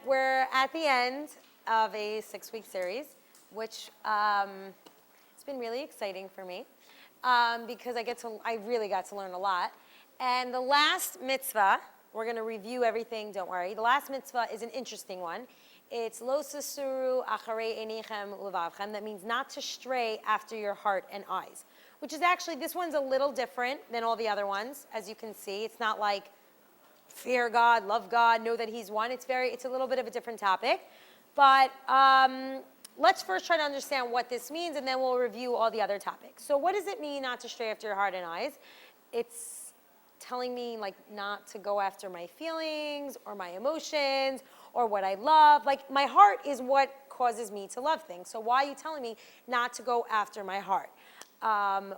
we're at the end of a 6-week series, which it's been really exciting for me because I really got to learn a lot. And the last mitzvah, we're going to review everything, don't worry. The last mitzvah is an interesting one. It's lo sasuru acharei einichem ulevavchem. That means not to stray after your heart and eyes, which is actually, this one's a little different than all the other ones, as you can see. It's not like fear God, love God, know that He's one. It's a little bit of a different topic. But let's first try to understand what this means, and then we'll review all the other topics. So what does it mean not to stray after your heart and eyes? It's telling me like not to go after my feelings or my emotions or what I love. Like my heart is what causes me to love things. So why are you telling me not to go after my heart?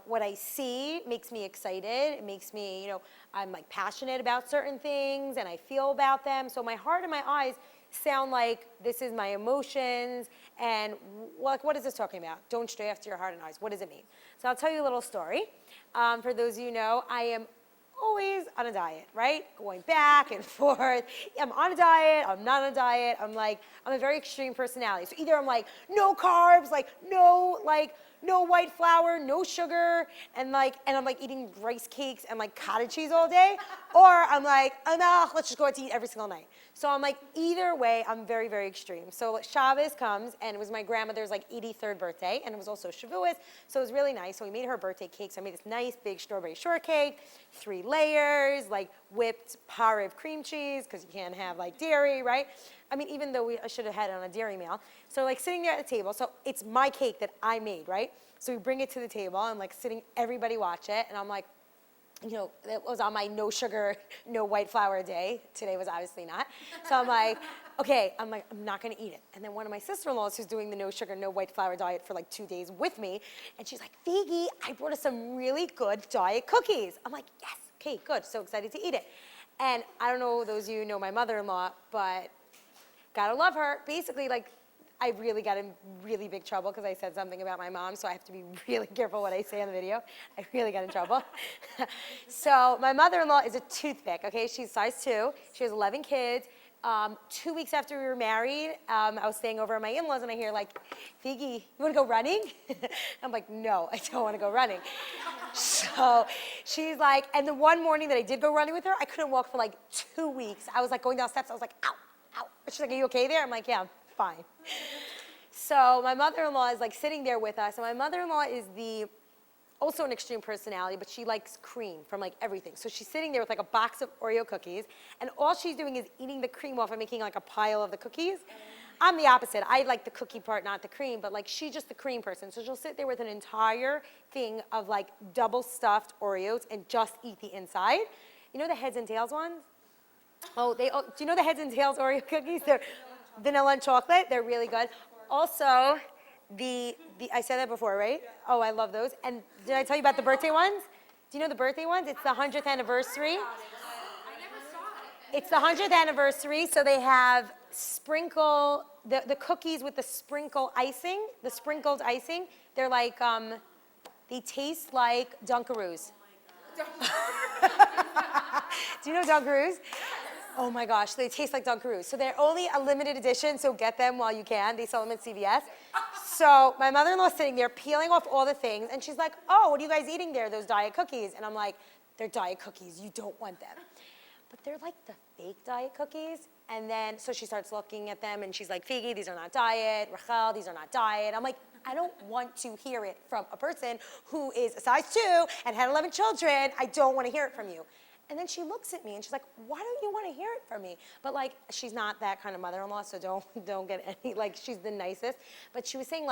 What I see makes me excited. It makes me, I'm like passionate about certain things and I feel about them. So my heart and my eyes sound like this is my emotions. And like, what is this talking about? Don't stray after your heart and eyes. What does it mean? So I'll tell you a little story. For those of you who know, I am always on a diet, right? Going back and forth. I'm on a diet, I'm not on a diet. I'm a very extreme personality. So either I'm like, no carbs, no white flour, no sugar, and I'm like eating rice cakes and like cottage cheese all day, or I'm like, enough, let's just go out to eat every single night. So I'm like, either way, I'm very, very extreme. So Shabbos comes, and it was my grandmother's 83rd birthday, and it was also Shavuos, so it was really nice. So we made her birthday cake. So I made this nice big strawberry shortcake, 3 layers, like whipped pareve cream cheese, because you can't have dairy, right? I mean, even though I should have had it on a dairy meal. So sitting there at the table, so it's my cake that I made, right? So we bring it to the table, and sitting, everybody watch it, and I'm like, it was on my no sugar, no white flour day. Today was obviously not. So I'm like, okay, I'm not gonna eat it. And then one of my sister-in-laws who's doing the no sugar, no white flour diet for 2 days with me, and she's like, Faigy, I brought us some really good diet cookies. I'm like, yes, okay, good, so excited to eat it. And I don't know those of you who know my mother-in-law, but gotta love her. Basically, I really got in really big trouble because I said something about my mom, so I have to be really careful what I say in the video. I really got in trouble. So my mother-in-law is a toothpick, okay? She's size 2. She has 11 kids. 2 weeks after we were married, I was staying over at my in-laws, and I hear Faigy, you want to go running? I'm like, no, I don't want to go running. So she's like, and the one morning that I did go running with her, I couldn't walk for 2 weeks. I was going down steps, I was like, ow, ow. She's like, are you okay there? I'm like, yeah, I'm fine. So my mother-in-law is sitting there with us, and my mother-in-law is also an extreme personality, but she likes cream from everything. So she's sitting there with a box of Oreo cookies, and all she's doing is eating the cream off and making a pile of the cookies. I'm the opposite. I like the cookie part, not the cream, but she's just the cream person. So she'll sit there with an entire thing of double stuffed Oreos and just eat the inside. You know the heads and tails ones? Do you know the heads and tails Oreo cookies? They're vanilla and chocolate. They're really good. Also, I said that before, right? Oh, I love those. And did I tell you about the birthday ones? Do you know the birthday ones? It's the 100th anniversary. I never saw it. It's the 100th anniversary, so they have the cookies with the sprinkled icing. They're they taste like Dunkaroos. Do you know Dunkaroos? Oh my gosh, they taste like Dunkaroos. So they're only a limited edition, so get them while you can. They sell them at CVS. So my mother-in-law's sitting there peeling off all the things, and she's like, oh, what are you guys eating there, those diet cookies? And I'm like, they're diet cookies, you don't want them. But they're the fake diet cookies. And then, so she starts looking at them, and she's like, Faigy, these are not diet. Rachel, these are not diet. I'm like, I don't want to hear it from a person who is a size 2 and had 11 children. I don't want to hear it from you. And then she looks at me and she's like, why don't you want to hear it from me? But she's not that kind of mother-in-law, so don't get any, she's the nicest. But she was saying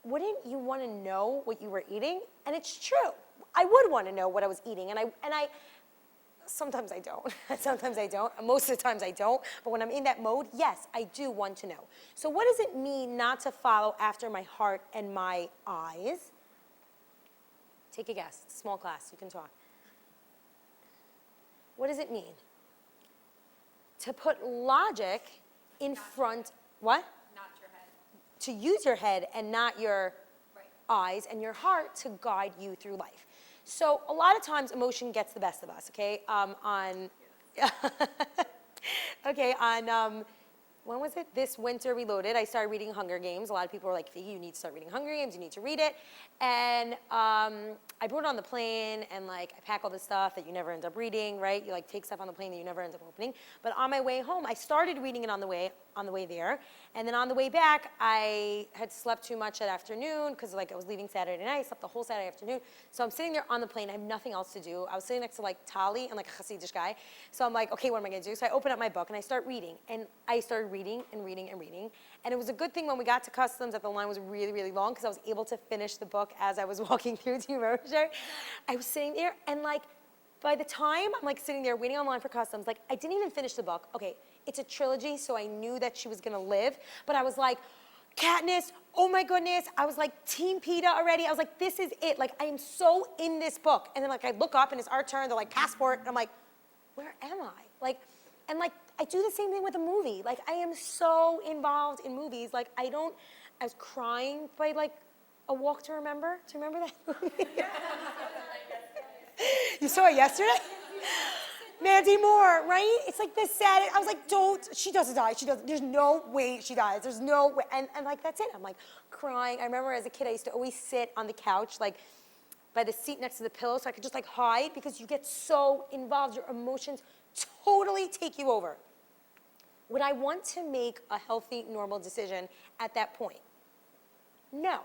wouldn't you want to know what you were eating? And it's true. I would want to know what I was eating. And I sometimes I don't. Sometimes I don't. Most of the times I don't. But when I'm in that mode, yes, I do want to know. So what does it mean not to follow after my heart and my eyes? Take a guess. It's a small class. You can talk. What does it mean? To put logic in front, what? Not your head. To use your head and not your eyes and your heart to guide you through life. So a lot of times emotion gets the best of us, okay? when was it? This winter reloaded, I started reading Hunger Games. A lot of people were like, Faigy, you need to start reading Hunger Games, you need to read it. And I brought it on the plane, and like I pack all this stuff that you never end up reading, right? You like take stuff on the plane that you never end up opening. But on my way home, I started reading it on the way there. And then on the way back, I had slept too much that afternoon because like I was leaving Saturday night. I slept the whole Saturday afternoon. So I'm sitting there on the plane. I have nothing else to do. I was sitting next to like Tali and like a Hasidic guy. So I'm like, okay, what am I going to do? So I open up my book and I start reading. And I started reading and reading and reading. And it was a good thing when we got to customs that the line was really, really long because I was able to finish the book as I was walking through. Do you remember, Sherry? I was sitting there and like, by the time I'm like sitting there waiting online for customs, like I didn't even finish the book. Okay, it's a trilogy, so I knew that she was gonna live, but I was like, Katniss, oh my goodness. I was like Team PETA already. I was like, this is it. Like I am so in this book. And then like I look up and it's our turn, they're like passport, and I'm like, where am I? Like, and like I do the same thing with a movie. Like I am so involved in movies. Like I was crying by like A Walk to Remember. Do you remember that movie? You saw it yesterday? Mandy Moore, right? It's like this sad. I was like, she doesn't die. She doesn't, there's no way she dies. There's no way. And like, that's it. I'm like crying. I remember as a kid, I used to always sit on the couch, like by the seat next to the pillow so I could just like hide because you get so involved. Your emotions totally take you over. Would I want to make a healthy, normal decision at that point? No.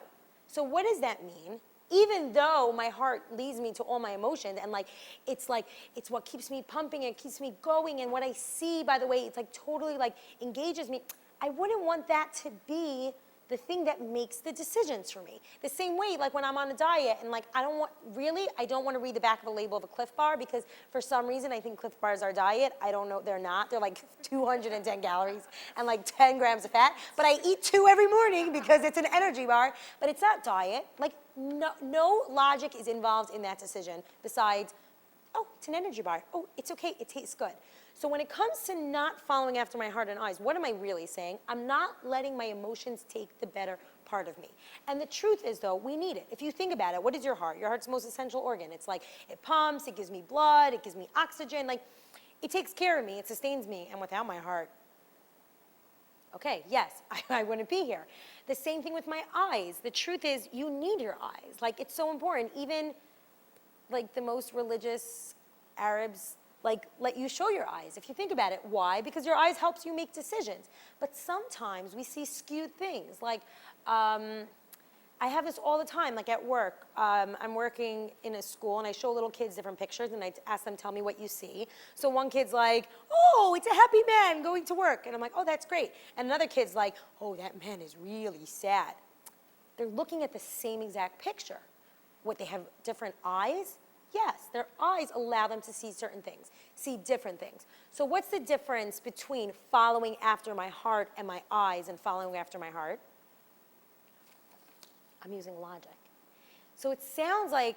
So what does that mean? Even though my heart leads me to all my emotions and like it's what keeps me pumping and keeps me going, and what I see, by the way, it's like totally like engages me. I wouldn't want that to be the thing that makes the decisions for me. The same way, like when I'm on a diet and like I don't want to read the back of a label of a Cliff Bar because for some reason I think Cliff Bars are diet. I don't know, they're not. They're like 210 calories and like 10 grams of fat. But I eat 2 every morning because it's an energy bar, but it's not diet. Like no logic is involved in that decision besides, oh, it's an energy bar. Oh, it's okay, it tastes good. So when it comes to not following after my heart and eyes, what am I really saying? I'm not letting my emotions take the better part of me. And the truth is, though, we need it. If you think about it, what is your heart? Your heart's the most essential organ. It's like it pumps, it gives me blood, it gives me oxygen. Like it takes care of me, it sustains me. And without my heart, okay, yes, I wouldn't be here. The same thing with my eyes. The truth is, you need your eyes. Like it's so important. Even like the most religious Arabs like let you show your eyes. If you think about it, why? Because your eyes helps you make decisions. But sometimes we see skewed things. Like I have this all the time, like at work. I'm working in a school and I show little kids different pictures and I ask them, tell me what you see. So one kid's like, oh, it's a happy man going to work. And I'm like, oh, that's great. And another kid's like, oh, that man is really sad. They're looking at the same exact picture. What, they have different eyes? Yes, their eyes allow them to see certain things, see different things. So what's the difference between following after my heart and my eyes and following after my heart? I'm using logic. So it sounds like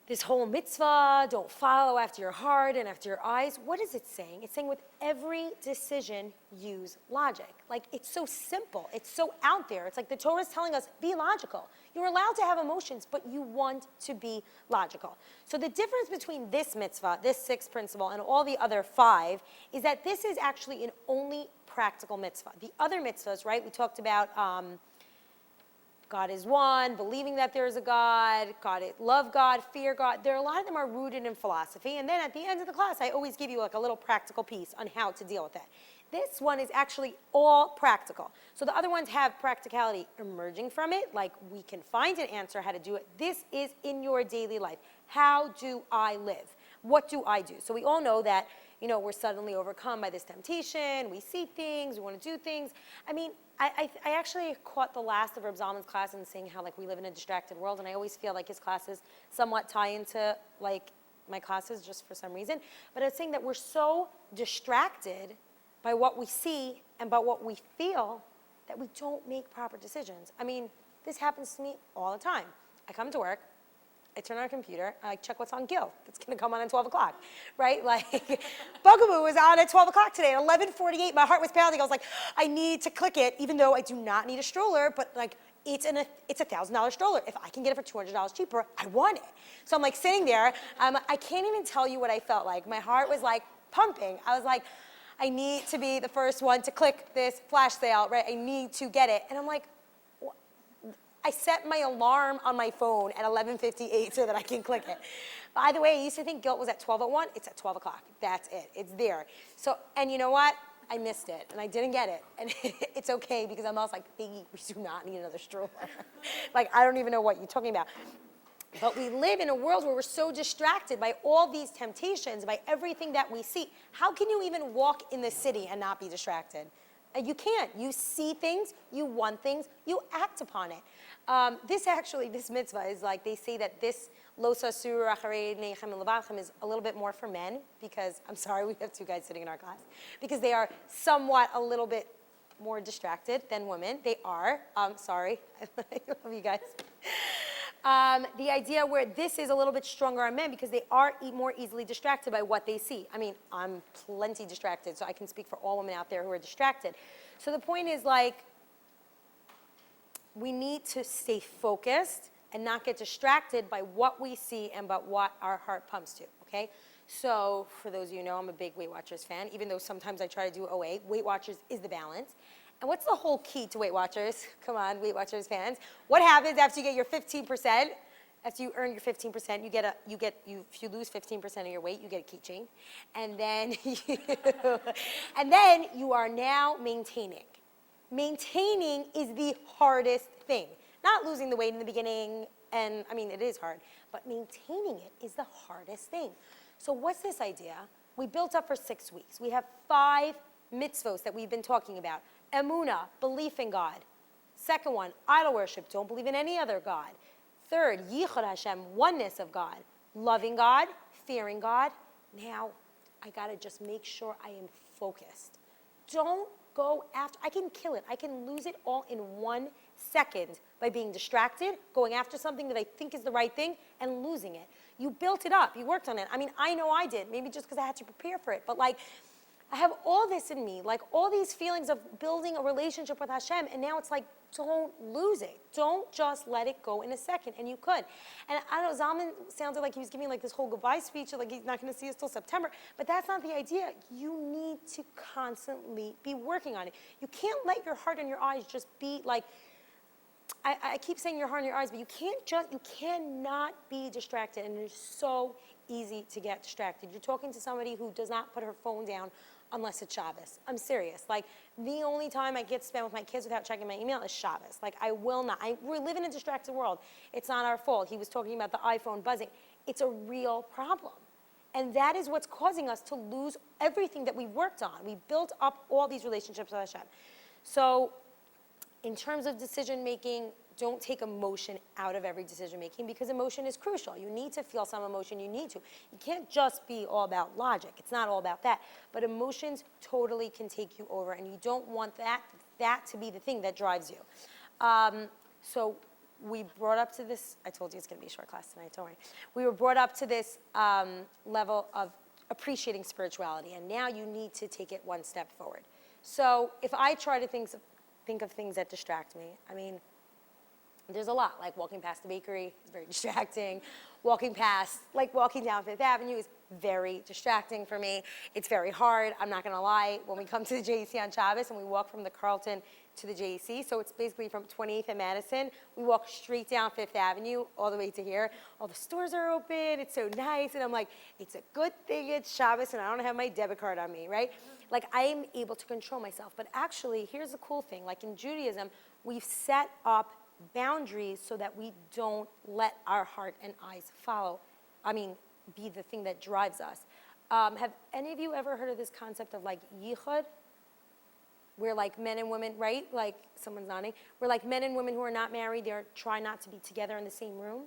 this whole mitzvah, don't follow after your heart and after your eyes. What is it saying? It's saying with every decision, use logic. Like it's so simple. It's so out there. It's like the Torah is telling us, be logical. You're allowed to have emotions, but you want to be logical. So the difference between this mitzvah, this 6th principle, and all the other 5 is that this is actually an only practical mitzvah. The other mitzvahs, right, we talked about God is one, believing that there is a God, love God, fear God. A lot of them are rooted in philosophy. And then at the end of the class, I always give you like a little practical piece on how to deal with that. This one is actually all practical. So the other ones have practicality emerging from it, like we can find an answer how to do it. This is in your daily life. How do I live? What do I do? So we all know that, you know, we're suddenly overcome by this temptation. We see things, we want to do things. I mean, I actually caught the last of Reb Zalman's class and saying how like we live in a distracted world, and I always feel like his classes somewhat tie into like my classes just for some reason. But I was saying that we're so distracted by what we see and by what we feel that we don't make proper decisions. I mean, this happens to me all the time. I come to work, I turn on a computer, and I check what's on Gil. It's gonna come on at 12 o'clock, right? Like, Bugaboo was on at 12 o'clock today. At 11:48, my heart was pounding. I was like, I need to click it, even though I do not need a stroller, but like, it's a $1,000 stroller. If I can get it for $200 cheaper, I want it. So I'm like sitting there, I can't even tell you what I felt like. My heart was like pumping. I was like, I need to be the first one to click this flash sale, right? I need to get it. And I'm like, I set my alarm on my phone at 11:58 so that I can click it. By the way, I used to think guilt was at 12:01. It's at 12 o'clock. That's it. It's there. So, and you know what? I missed it, and I didn't get it. And it's okay, because I'm also like, Faigy, we do not need another stroller. Like, I don't even know what you're talking about. But we live in a world where we're so distracted by all these temptations, by everything that we see. How can you even walk in the city and not be distracted? You can't. You see things, you want things, you act upon it. This mitzvah is like, they say that this lo sasur acharei neichem levachem is a little bit more for men, because, I'm sorry, we have two guys sitting in our class, because they are somewhat a little bit more distracted than women. They are. Sorry, I love you guys. The idea where this is a little bit stronger on men, because they are more easily distracted by what they see. I mean, I'm plenty distracted, so I can speak for all women out there who are distracted. So the point is, like, we need to stay focused and not get distracted by what we see and by what our heart pumps to, okay? So for those of you who know, I'm a big Weight Watchers fan, even though sometimes I try to do OA. Weight Watchers is the balance. And what's the whole key to Weight Watchers? Come on, Weight Watchers fans. What happens after you get your 15%? After you earn your 15%, if you lose 15% of your weight, you get a keychain. And then you are now maintaining. Maintaining is the hardest thing. Not losing the weight in the beginning, and I mean, it is hard, but maintaining it is the hardest thing. So what's this idea? We built up for 6 weeks. We have 5 mitzvos that we've been talking about. Emunah, belief in God. Second one, idol worship, don't believe in any other God. Third, Yichud Hashem, oneness of God. Loving God, fearing God. Now, I gotta just make sure I am focused. Don't go after, I can kill it. I can lose it all in 1 second by being distracted, going after something that I think is the right thing, and losing it. You built it up, you worked on it. I mean, I know I did, maybe just because I had to prepare for it, but like, I have all this in me, like all these feelings of building a relationship with Hashem, and now it's like, don't lose it. Don't just let it go in a second, and you could. And I don't know, Zalman sounded like he was giving like this whole goodbye speech, like he's not gonna see us till September, but that's not the idea. You need to constantly be working on it. You can't let your heart and your eyes just be like, I keep saying your heart and your eyes, but you cannot be distracted, and it's so easy to get distracted. You're talking to somebody who does not put her phone down unless it's Shabbos. I'm serious. Like, the only time I get to spend with my kids without checking my email is Shabbos. Like, I will not. We live in a distracted world. It's not our fault. He was talking about the iPhone buzzing. It's a real problem. And that is what's causing us to lose everything that we worked on. We built up all these relationships with Hashem. So, in terms of decision making, don't take emotion out of every decision making, because emotion is crucial. You need to feel some emotion, you need to. You can't just be all about logic. It's not all about that. But emotions totally can take you over, and you don't want that to be the thing that drives you. So we brought up to this, I told you it's gonna be a short class tonight, don't worry. We were brought up to this level of appreciating spirituality, and now you need to take it 1 step forward. So if I try to think of things that distract me, I mean, there's a lot, like walking past the bakery is very distracting. Walking down Fifth Avenue is very distracting for me. It's very hard, I'm not gonna lie. When we come to the JEC on Shabbos and we walk from the Carlton to the JEC, so it's basically from 28th and Madison, we walk straight down Fifth Avenue all the way to here. All the stores are open, it's so nice, and I'm like, it's a good thing it's Shabbos and I don't have my debit card on me, right? Like, I am able to control myself. But actually, here's the cool thing, like in Judaism, we've set up boundaries so that we don't let our heart and eyes be the thing that drives us. Have any of you ever heard of this concept of like yichud? Where like men and women, right? Like someone's nodding. Where like men and women who are not married, they're trying not to be together in the same room.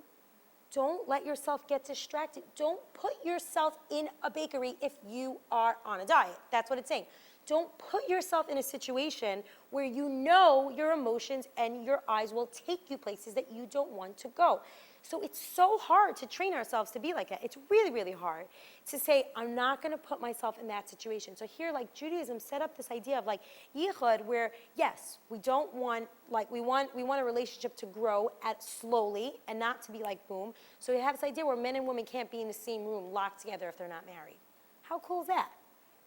Don't let yourself get distracted. Don't put yourself in a bakery if you are on a diet. That's what it's saying. Don't put yourself in a situation where you know your emotions and your eyes will take you places that you don't want to go. So it's so hard to train ourselves to be like that. It's really, really hard to say, I'm not going to put myself in that situation. So here, like Judaism set up this idea of like yichud, where yes, we don't want, like we want a relationship to grow at slowly and not to be like boom. So we have this idea where men and women can't be in the same room locked together if they're not married. How cool is that?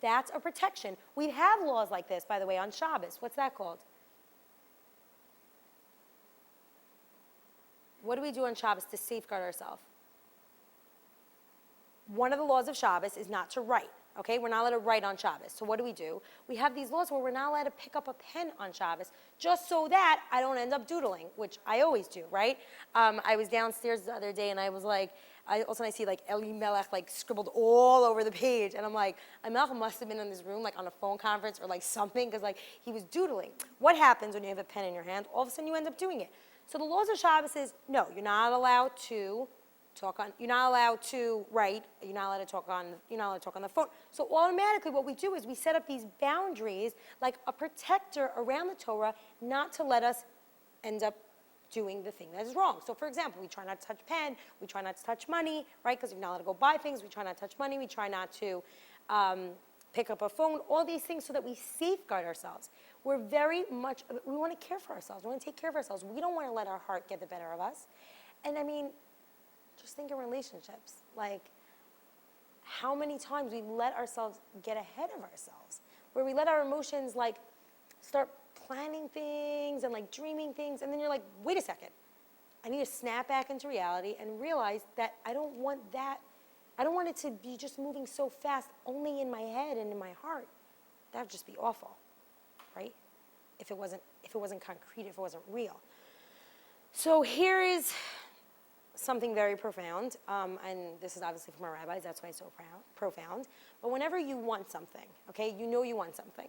That's a protection. We have laws like this, by the way, on Shabbos. What's that called? What do we do on Shabbos to safeguard ourselves? One of the laws of Shabbos is not to write, okay? We're not allowed to write on Shabbos. So what do? We have these laws where we're not allowed to pick up a pen on Shabbos just so that I don't end up doodling, which I always do, right? I was downstairs the other day and I was like, I see like Eli Melech like scribbled all over the page. And I'm like, Melech must have been in this room like on a phone conference or like something because like he was doodling. What happens when you have a pen in your hand? All of a sudden you end up doing it. So the laws of Shabbos is, no, you're not allowed to you're not allowed to write, you're not allowed to talk on the phone. So automatically what we do is we set up these boundaries like a protector around the Torah not to let us end up doing the thing that is wrong. So for example, we try not to touch pen, we try not to touch money, right? Because you're not allowed to go buy things, we try not to touch money, we try not to pick up a phone, all these things so that we safeguard ourselves. We're very much, we want to care for ourselves, we want to take care of ourselves. We don't want to let our heart get the better of us. And I mean, just think of relationships. Like, how many times we let ourselves get ahead of ourselves, where we let our emotions like start planning things and like dreaming things, and then you're like, wait a second, I need to snap back into reality and realize that I don't want that. I don't want it to be just moving so fast only in my head and in my heart. That would just be awful, right? If it wasn't concrete, if it wasn't real. So here is something very profound, and this is obviously from our rabbis, that's why it's so profound. But whenever you want something, okay, you know you want something,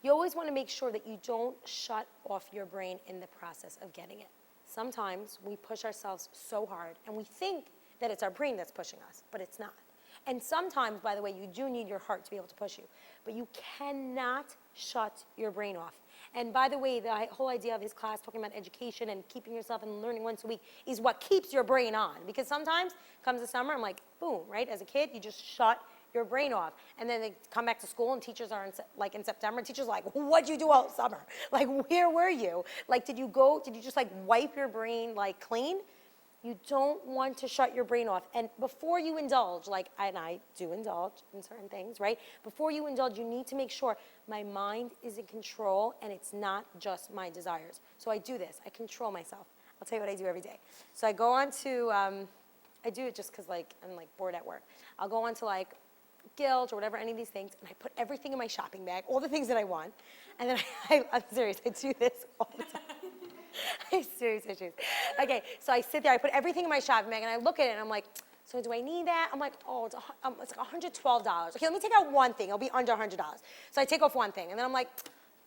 you always want to make sure that you don't shut off your brain in the process of getting it. Sometimes we push ourselves so hard, and we think that it's our brain that's pushing us, but it's not. And sometimes, by the way, you do need your heart to be able to push you, but you cannot shut your brain off. And by the way, the whole idea of his class talking about education and keeping yourself and learning once a week is what keeps your brain on. Because sometimes, comes the summer, I'm like, boom, right? As a kid, you just shut your brain off. And then they come back to school and teachers are in September, and teachers are like, what'd you do all summer? Like, where were you? Like, did you just like wipe your brain like clean? You don't want to shut your brain off. And before you indulge, and I do indulge in certain things, right? Before you indulge, you need to make sure my mind is in control and it's not just my desires. So I do this. I control myself. I'll tell you what I do every day. So I go on to, I do it just because I'm bored at work. I'll go on to Guild or whatever, any of these things, and I put everything in my shopping bag, all the things that I want. And then I'm serious, I do this all the time. I have serious issues. Okay, so I sit there, I put everything in my shopping bag, and I look at it, and I'm like, so do I need that? I'm like, oh, it's like $112. Okay, let me take out one thing. It'll be under $100. So I take off one thing, and then I'm like,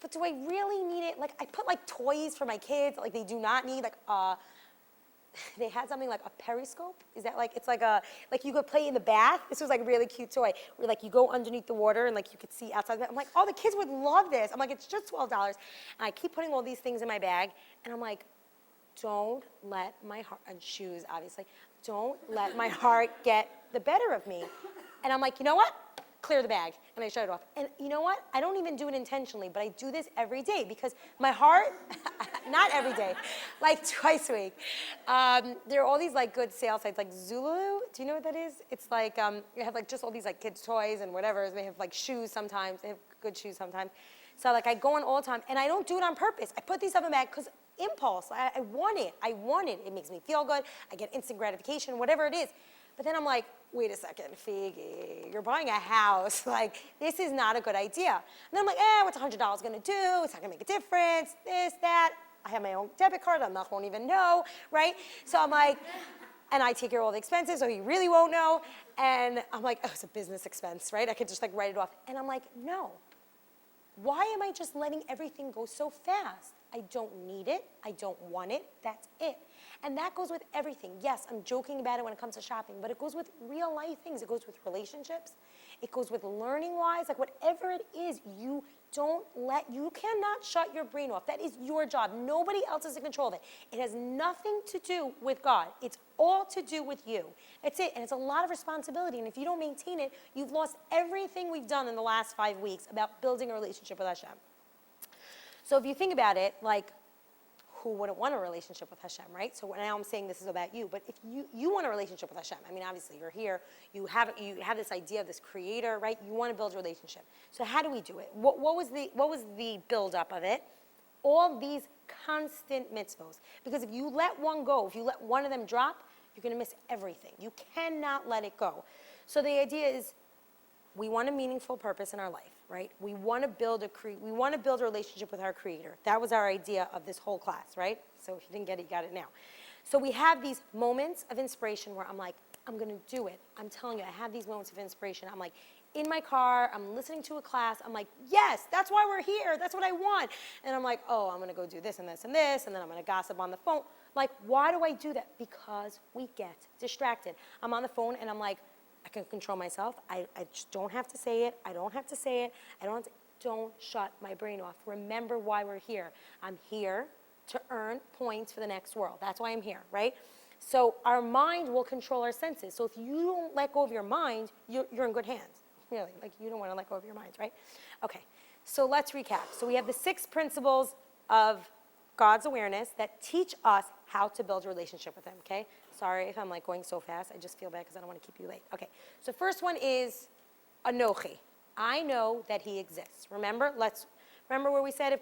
but do I really need it? Like, I put toys for my kids, they do not need, they had something like a periscope. Is that it's like you could play in the bath. This was a really cute toy where you go underneath the water and you could see outside. I'm like, oh, the kids would love this. I'm like, it's just $12. And I keep putting all these things in my bag, and I'm like, don't let my heart, and shoes obviously, don't let my heart get the better of me. And I'm like, you know what? Clear the bag, and I shut it off. And you know what? I don't even do it intentionally, but I do this every day because my heart, not every day, twice a week. There are all these good sale sites like Zulu. Do you know what that is? It's you have just all these kids toys and whatever. They have shoes sometimes. They have good shoes sometimes. So I go on all the time, and I don't do it on purpose. I put these stuff in my bag because impulse. I want it. I want it. It makes me feel good. I get instant gratification, whatever it is. But then I'm like, wait a second, Faigy, you're buying a house. This is not a good idea. And then I'm like, what's $100 going to do? It's not going to make a difference, this, that. I have my own debit card. I'm not won't even know, right? So I'm like, and I take care of all the expenses, so he really won't know. And I'm like, oh, it's a business expense, right? I could just write it off. And I'm like, no. Why am I just letting everything go so fast? I don't need it. I don't want it. That's it. And that goes with everything. Yes, I'm joking about it when it comes to shopping, but it goes with real life things. It goes with relationships. It goes with learning-wise. Whatever it is, you cannot shut your brain off. That is your job. Nobody else is in control of it. It has nothing to do with God. It's all to do with you. That's it. And it's a lot of responsibility. And if you don't maintain it, you've lost everything we've done in the last 5 weeks about building a relationship with Hashem. So if you think about it, who wouldn't want a relationship with Hashem, right? So now I'm saying this is about you, but if you want a relationship with Hashem, I mean, obviously you're here, you have this idea of this creator, right? You want to build a relationship. So how do we do it? What was the buildup of it? All these constant mitzvos. Because if you let one go, if you let one of them drop, you're going to miss everything. You cannot let it go. So the idea is, we want a meaningful purpose in our life, right? We want to build a relationship with our creator. That was our idea of this whole class, right? So if you didn't get it, you got it now. So we have these moments of inspiration where I'm like, I'm going to do it. I'm telling you, I have these moments of inspiration. I'm like, in my car, I'm listening to a class. I'm like, yes, that's why we're here. That's what I want. And I'm like, oh, I'm going to go do this and this and this, and then I'm going to gossip on the phone. Like, why do I do that? Because we get distracted. I'm on the phone, and I'm like, I can control myself. I just don't have to say it. I don't have to say it. Don't shut my brain off. Remember why we're here. I'm here to earn points for the next world. That's why I'm here, right? So our mind will control our senses. So if you don't let go of your mind, you're in good hands. Really, like you don't want to let go of your mind, right? Okay, so let's recap. So we have the 6 principles of God's awareness that teach us how to build a relationship with him, okay? Sorry if I'm like going so fast. I just feel bad because I don't want to keep you late. Okay, so first one is Anochi. I know that he exists. Remember where we said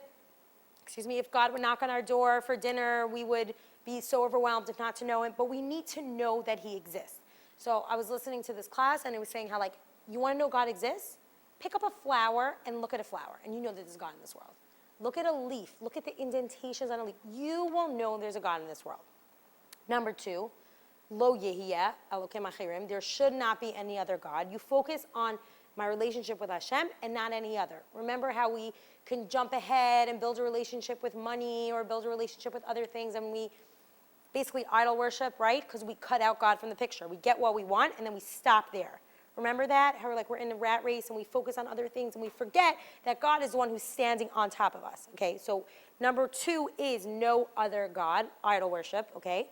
if God would knock on our door for dinner, we would be so overwhelmed if not to know him, but we need to know that he exists. So I was listening to this class and it was saying how like, you want to know God exists? Pick up a flower and look at a flower and you know that there's God in this world. Look at a leaf. Look at the indentations on a leaf. You will know there's a God in this world. Number 2, Lo Yehiyeh Elokim Achirim. There should not be any other God. You focus on my relationship with Hashem and not any other. Remember how we can jump ahead and build a relationship with money or build a relationship with other things, and we basically idol worship, right? Because we cut out God from the picture. We get what we want and then we stop there. Remember that? How we're in a rat race and we focus on other things and we forget that God is the one who's standing on top of us, okay? So number 2 is no other God, idol worship, okay?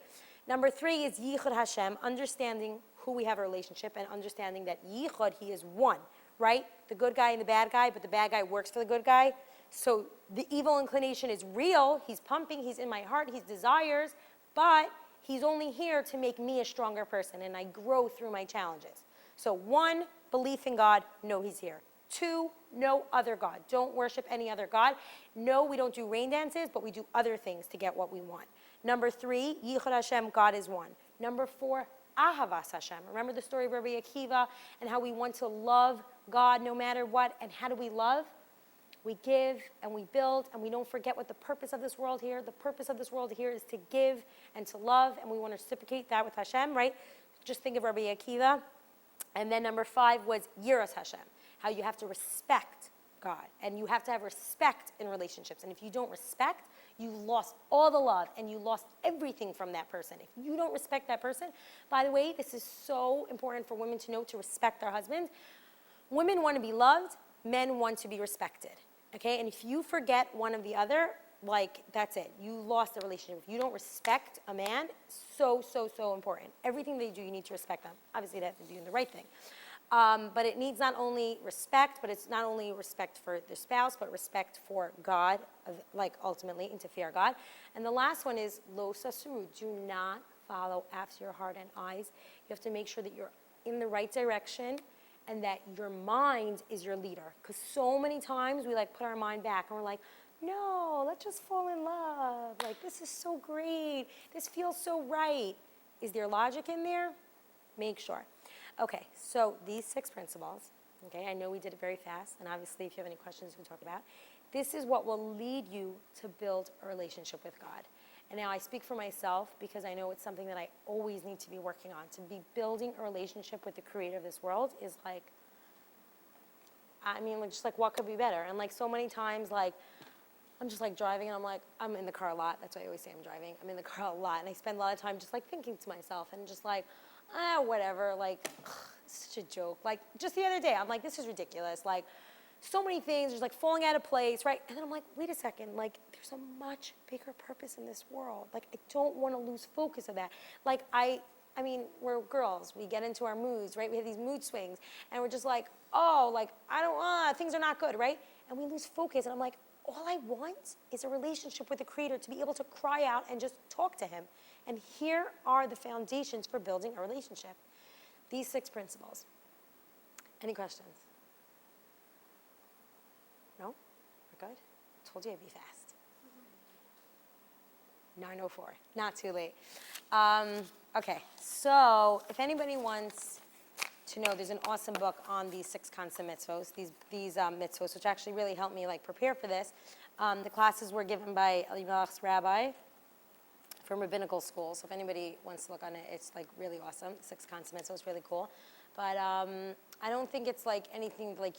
Number 3 is Yichud Hashem, understanding who we have a relationship and understanding that Yichud, he is one, right? The good guy and the bad guy, but the bad guy works for the good guy. So the evil inclination is real. He's pumping. He's in my heart. He desires, but he's only here to make me a stronger person, and I grow through my challenges. So 1, belief in God. No, he's here. 2, no other God. Don't worship any other God. No, we don't do rain dances, but we do other things to get what we want. Number 3, Yichud Hashem, God is one. Number 4, Ahavas Hashem. Remember the story of Rabbi Akiva and how we want to love God no matter what. And how do we love? We give and we build and we don't forget what the purpose of this world here. The purpose of this world here is to give and to love, and we want to reciprocate that with Hashem, right? Just think of Rabbi Akiva. And then number 5 was Yiras Hashem, how you have to respect God. And you have to have respect in relationships. And if you don't respect, you lost all the love and you lost everything from that person. If you don't respect that person, by the way, this is so important for women to know, to respect their husbands. Women want to be loved, men want to be respected, okay? And if you forget one of the other, like, that's it. You lost the relationship. If you don't respect a man, so important. Everything they do, you need to respect them. Obviously, they have to be doing the right thing. But it needs not only respect, but it's not only respect for their spouse, but respect for God, like ultimately, and to fear God. And the last one is lo sasuru. Do not follow after your heart and eyes. You have to make sure that you're in the right direction and that your mind is your leader. Because so many times we like put our mind back and we're like, no, let's just fall in love. Like, this is so great. This feels so right. Is there logic in there? Make sure. Okay, so these 6 principles, okay, I know we did it very fast, and obviously if you have any questions we can talk about. This is what will lead you to build a relationship with God. And now I speak for myself because I know it's something that I always need to be working on. To be building a relationship with the creator of this world is like, I mean, just like what could be better? And like so many times, like, I'm just like driving and I'm like, I'm in the car a lot. That's why I always say I'm driving. I'm in the car a lot. And I spend a lot of time just like thinking to myself and just like, whatever, like, it's such a joke. Like, just the other day, I'm like, this is ridiculous. Like, so many things, just like falling out of place, right? And then I'm like, wait a second, like, there's a much bigger purpose in this world. Like, I don't want to lose focus of that. Like, I mean, we're girls. We get into our moods, right? We have these mood swings. And we're just like, oh, like, things are not good, right? And we lose focus. And I'm like, all I want is a relationship with the Creator, to be able to cry out and just talk to Him. And here are the foundations for building a relationship. These 6 principles. Any questions? No? We're good? I told you I'd be fast. 9:04, not too late. Okay, so if anybody wants to know, there's an awesome book on these 6 constant mitzvos, these mitzvos, which actually really helped me like prepare for this. The classes were given by Elimelech's rabbi from rabbinical school. So if anybody wants to look on it, it's like really awesome. 6 constant mitzvos, really cool. But I don't think it's like anything like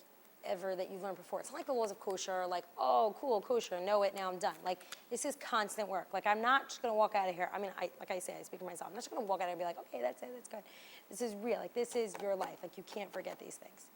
ever that you've learned before. It's not like the laws of kosher, like, oh, cool, kosher, know it, now I'm done. Like, this is constant work. Like, I'm not just going to walk out of here. I mean, like I say, I speak for myself. I'm not just going to walk out and be like, okay, that's it, that's good. This is real. Like, this is your life. Like, you can't forget these things.